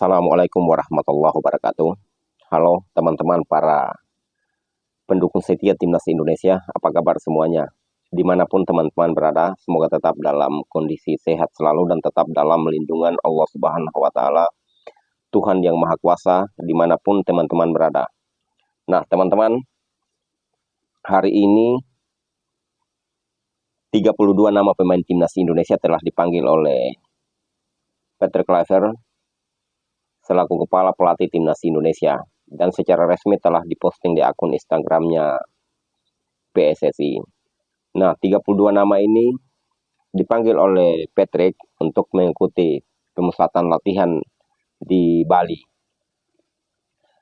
Assalamualaikum warahmatullahi wabarakatuh. Halo teman-teman para pendukung setia Timnas Indonesia, apa kabar semuanya? Dimanapun teman-teman berada, semoga tetap dalam kondisi sehat selalu dan tetap dalam lindungan Allah Subhanahu wa Ta'ala, Tuhan yang Maha Kuasa, dimanapun teman-teman berada. Nah teman-teman, hari ini 32 nama pemain Timnas Indonesia telah dipanggil oleh Patrick Kluivert selaku kepala pelatih Timnas Indonesia, dan secara resmi telah diposting di akun Instagramnya PSSI. Nah, 32 nama ini dipanggil oleh Patrick untuk mengikuti pemusatan latihan di Bali.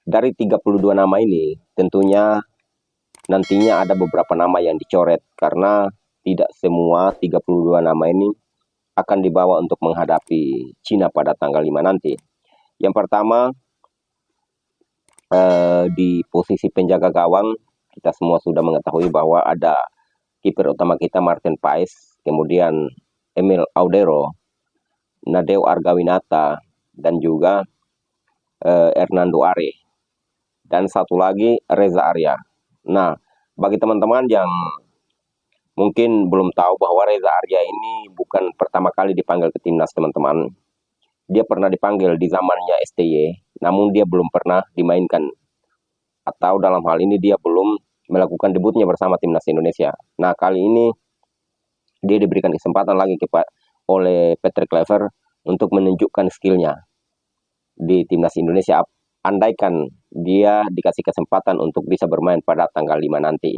Dari 32 nama ini, tentunya nantinya ada beberapa nama yang dicoret, karena tidak semua 32 nama ini akan dibawa untuk menghadapi Cina pada tanggal 5 nanti. Yang pertama, di posisi penjaga gawang, kita semua sudah mengetahui bahwa ada kiper utama kita Martin Paes, kemudian Emil Audero, Nadeo Argawinata, dan juga Hernando Are. Dan satu lagi Reza Arya. Nah, bagi teman-teman yang mungkin belum tahu bahwa Reza Arya ini bukan pertama kali dipanggil ke timnas teman-teman. Dia pernah dipanggil di zamannya STY, namun dia belum pernah dimainkan. Atau dalam hal ini dia belum melakukan debutnya bersama Timnas Indonesia. Nah, kali ini dia diberikan kesempatan lagi oleh Patrick Kluivert untuk menunjukkan skillnya di Timnas Indonesia. Andaikan dia dikasih kesempatan untuk bisa bermain pada tanggal 5 nanti.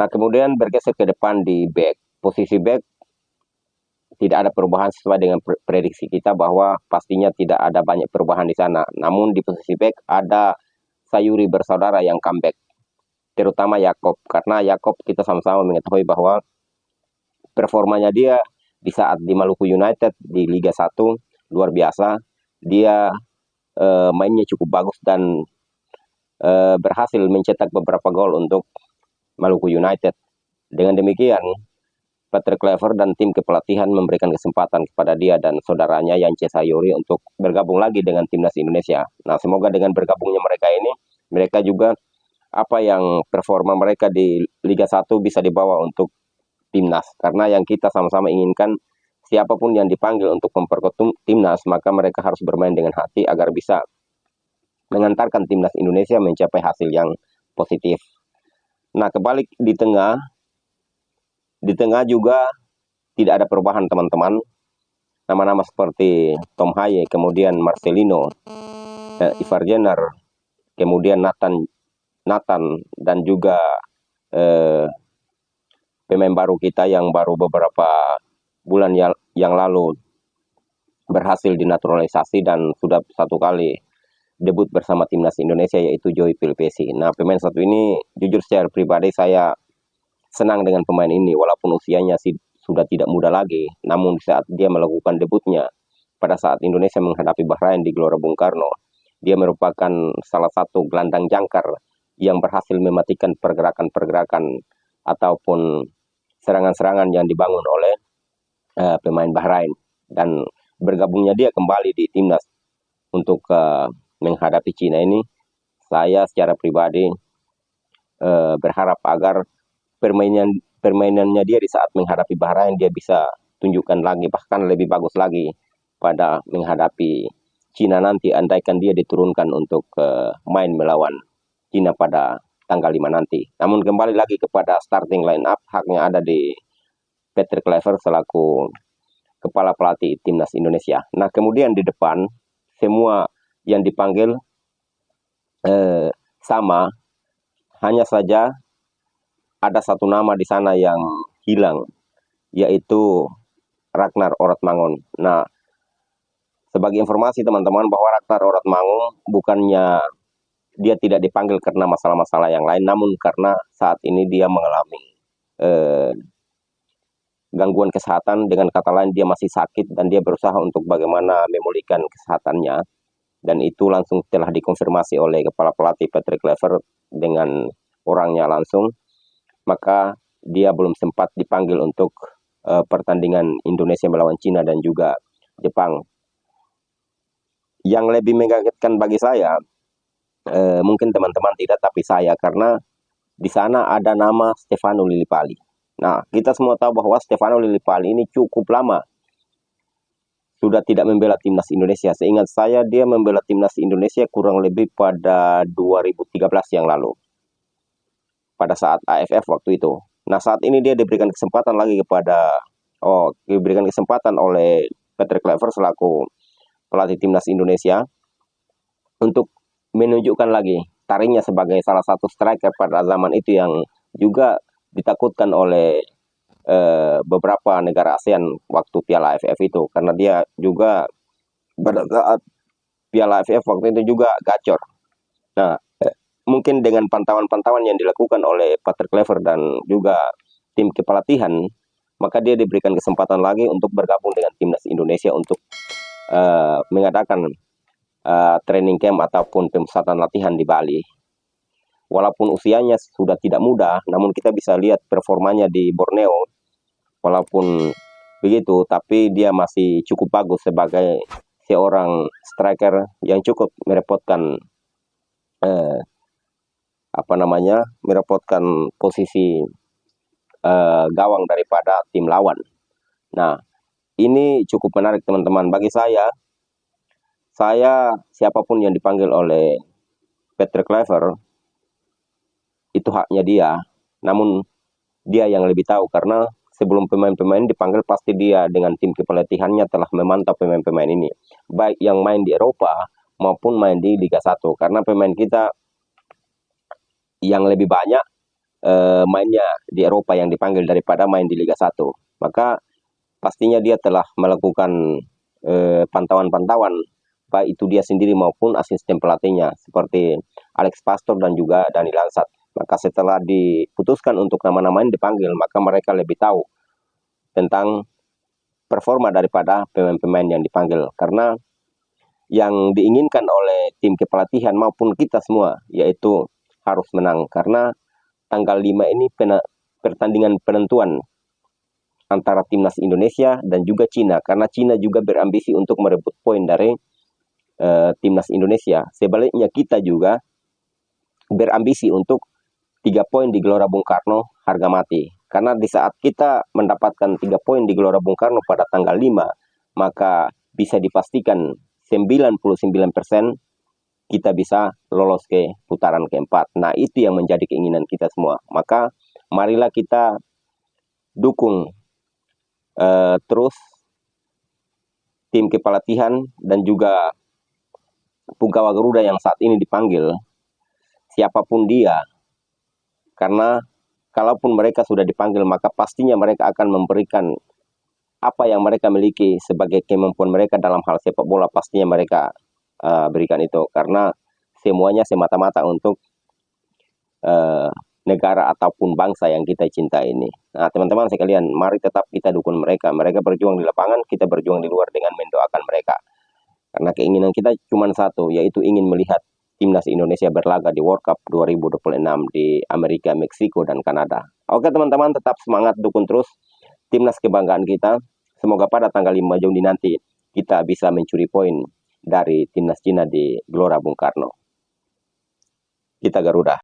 Nah, kemudian bergeser ke depan di back. Posisi back tidak ada perubahan sesuai dengan prediksi kita bahwa pastinya tidak ada banyak perubahan di sana. Namun di posisi back ada Sayuri bersaudara yang comeback, terutama Yakob, karena Yakob kita sama-sama mengetahui bahwa performanya dia di saat di Maluku United di Liga 1 luar biasa. Dia mainnya cukup bagus dan berhasil mencetak beberapa gol untuk Maluku United. Dengan demikian, Patrick Kluivert dan tim kepelatihan memberikan kesempatan kepada dia dan saudaranya Yance Sayuri untuk bergabung lagi dengan Timnas Indonesia. Nah, semoga dengan bergabungnya mereka ini, mereka juga apa yang performa mereka di Liga 1 bisa dibawa untuk Timnas. Karena yang kita sama-sama inginkan, siapapun yang dipanggil untuk memperkuat Timnas, maka mereka harus bermain dengan hati agar bisa mengantarkan Timnas Indonesia mencapai hasil yang positif. Nah, kebalik di tengah juga tidak ada perubahan teman-teman. Nama-nama seperti Tom Haye, kemudian Marcelino, Ivar Jenner, kemudian Nathan, dan juga pemain baru kita yang baru beberapa bulan yang lalu berhasil dinaturalisasi dan sudah satu kali debut bersama Timnas Indonesia, yaitu Joey Pilipesi. Nah, pemain satu ini jujur secara pribadi saya senang dengan pemain ini, walaupun usianya sudah tidak muda lagi. Namun saat dia melakukan debutnya pada saat Indonesia menghadapi Bahrain di Gelora Bung Karno, dia merupakan salah satu gelandang jangkar yang berhasil mematikan pergerakan-pergerakan ataupun serangan-serangan yang dibangun oleh pemain Bahrain. Dan bergabungnya dia kembali di timnas untuk menghadapi Cina ini, saya secara pribadi berharap agar permainannya dia di saat menghadapi Bahrain dia bisa tunjukkan lagi, bahkan lebih bagus lagi pada menghadapi Cina nanti, andaikan dia diturunkan untuk main melawan Cina pada tanggal 5 nanti. Namun kembali lagi kepada starting line up, haknya ada di Patrick Kluivert selaku kepala pelatih Timnas Indonesia. Nah, kemudian di depan semua yang dipanggil sama, hanya saja ada satu nama di sana yang hilang, yaitu Ragnar Oratmangun. Nah, sebagai informasi teman-teman bahwa Ragnar Oratmangun bukannya dia tidak dipanggil karena masalah-masalah yang lain, namun karena saat ini dia mengalami gangguan kesehatan. Dengan kata lain, dia masih sakit dan dia berusaha untuk bagaimana memulihkan kesehatannya. Dan itu langsung telah dikonfirmasi oleh kepala pelatih Patrick Kluivert dengan orangnya langsung. Maka dia belum sempat dipanggil untuk pertandingan Indonesia melawan Cina dan juga Jepang. Yang lebih mengagetkan bagi saya, mungkin teman-teman tidak, tapi saya, karena di sana ada nama Stefano Lillipali. Nah, kita semua tahu bahwa Stefano Lillipali ini cukup lama sudah tidak membela timnas Indonesia. Seingat saya dia membela timnas Indonesia kurang lebih pada 2013 yang lalu, pada saat AFF waktu itu. Nah, saat ini dia diberikan kesempatan lagi diberikan kesempatan oleh Patrick Kluivert selaku pelatih timnas Indonesia untuk menunjukkan lagi taringnya sebagai salah satu striker pada zaman itu yang juga ditakutkan oleh beberapa negara ASEAN waktu Piala AFF itu, karena dia juga pada saat Piala AFF waktu itu juga gacor. Nah, mungkin dengan pantauan-pantauan yang dilakukan oleh Patrick Kluivert dan juga tim kepelatihan, maka dia diberikan kesempatan lagi untuk bergabung dengan timnas Indonesia untuk mengadakan training camp ataupun pemusatan latihan di Bali. Walaupun usianya sudah tidak muda, namun kita bisa lihat performanya di Borneo. Walaupun begitu, tapi dia masih cukup bagus sebagai seorang striker yang cukup merepotkan merepotkan posisi gawang daripada tim lawan. Nah, ini cukup menarik teman-teman. Bagi saya siapapun yang dipanggil oleh Patrick Kluivert itu haknya dia. Namun dia yang lebih tahu, karena sebelum pemain-pemain dipanggil pasti dia dengan tim kepelatihannya telah memantau pemain-pemain ini, baik yang main di Eropa maupun main di Liga 1. Karena pemain kita yang lebih banyak mainnya di Eropa yang dipanggil daripada main di Liga 1. Maka pastinya dia telah melakukan pantauan-pantauan, baik itu dia sendiri maupun asisten pelatihnya seperti Alex Pastor dan juga Dani Lansat. Maka setelah diputuskan untuk nama-nama ini dipanggil, maka mereka lebih tahu tentang performa daripada pemain-pemain yang dipanggil. Karena yang diinginkan oleh tim kepelatihan maupun kita semua yaitu harus menang. Karena tanggal 5 ini pertandingan penentuan antara timnas Indonesia dan juga Cina. Karena Cina juga berambisi untuk merebut poin dari timnas Indonesia. Sebaliknya kita juga berambisi untuk 3 poin di Gelora Bung Karno harga mati. Karena di saat kita mendapatkan 3 poin di Gelora Bung Karno pada tanggal 5, maka bisa dipastikan 99% kita bisa lolos ke putaran keempat. Nah, itu yang menjadi keinginan kita semua. Maka marilah kita dukung terus tim kepelatihan dan juga punggawa Garuda yang saat ini dipanggil, siapapun dia. Karena kalaupun mereka sudah dipanggil, maka pastinya mereka akan memberikan apa yang mereka miliki sebagai kemampuan mereka dalam hal sepak bola. Pastinya mereka berikan itu, karena semuanya semata-mata untuk negara ataupun bangsa yang kita cintai ini. Nah, teman-teman sekalian, mari tetap kita dukung mereka. Mereka berjuang di lapangan, kita berjuang di luar dengan mendoakan mereka. Karena keinginan kita cuma satu, yaitu ingin melihat timnas Indonesia berlaga di World Cup 2026 di Amerika, Meksiko, dan Kanada. Oke teman-teman, tetap semangat, dukung terus timnas kebanggaan kita. Semoga pada tanggal 5 Juni nanti kita bisa mencuri poin dari timnas Cina di Gelora Bung Karno. Kita Garuda.